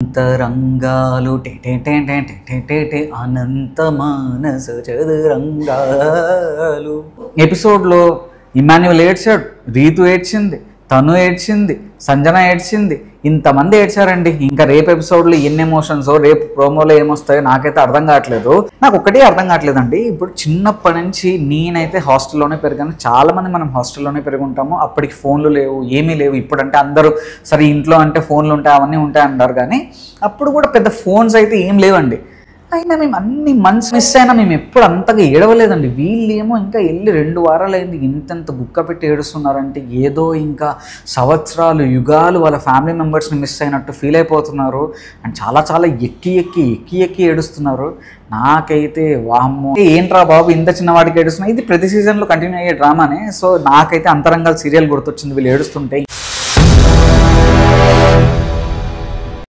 అంతరంగాలు అనంత మానస చదురంగాలు ఎపిసోడ్లో ఇమాన్యుల్ ఏడ్చాడు, రీతు ఏడ్చింది, తను ఏడ్చింది, సంజన ఏడ్చింది, ఇంతమంది ఏడ్చారండి. ఇంకా రేపు ఎపిసోడ్లో ఎన్ని ఎమోషన్స్, రేపు ప్రోమోలో ఏమొస్తాయో నాకైతే అర్థం కావట్లేదు. నాకు ఒకటే అర్థం కావట్లేదండి. ఇప్పుడు చిన్నప్పటి నుంచి నేనైతే హాస్టల్లోనే పెరిగాను, చాలామంది మనం హాస్టల్లోనే పెరుగుంటాము. అప్పటికి ఫోన్లు లేవు, ఏమీ లేవు. ఇప్పుడంటే అందరూ సరే ఇంట్లో అంటే ఫోన్లు ఉంటాయి, అవన్నీ ఉంటాయి అంటారు, కానీ అప్పుడు కూడా పెద్ద ఫోన్స్ అయితే ఏం లేవండి. అయినా మేము అన్ని మంత్స్ మిస్ అయినా మేము ఎప్పుడు అంతగా ఏడవలేదండి. వీళ్ళేమో ఇంకా వెళ్ళి 2 వారాలు అయింది, ఇంతంత గుక్క పెట్టి ఏడుస్తున్నారంటే ఏదో ఇంకా సంవత్సరాలు యుగాలు వాళ్ళ ఫ్యామిలీ మెంబర్స్ని మిస్ అయినట్టు ఫీల్ అయిపోతున్నారు. అండ్ చాలా చాలా ఎక్కి ఏడుస్తున్నారు. నాకైతే వామ్మో ఏంట్రా బాబు ఇంత చిన్నవాడికి ఏడుస్తున్నా. ఇది ప్రతి సీజన్లో కంటిన్యూ అయ్యే డ్రామానే. సో నాకైతే అంతరంగాల సీరియల్ గుర్తొచ్చింది వీళ్ళు ఏడుస్తుంటే.